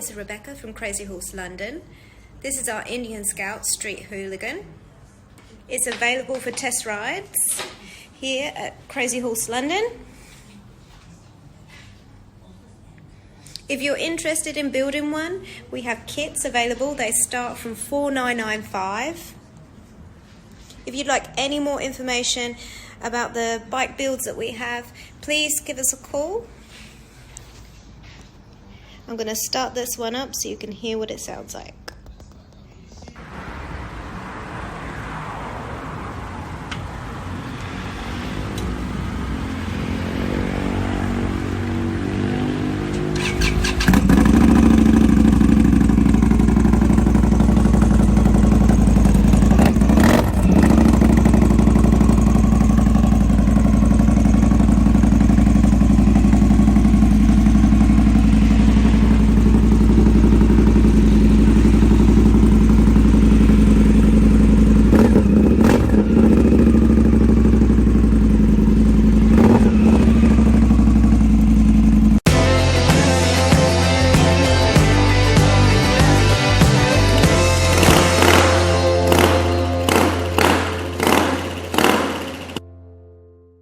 it's Rebecca from Crazy Horse London. This is our Indian Scout Street Hooligan. It's available for test rides here at Crazy Horse London. If you're interested in building one, we have kits available. They start from $4,995. If you'd like any more information about the bike builds that we have, please give us a call. I'm going to start this one up so you can hear what it sounds like.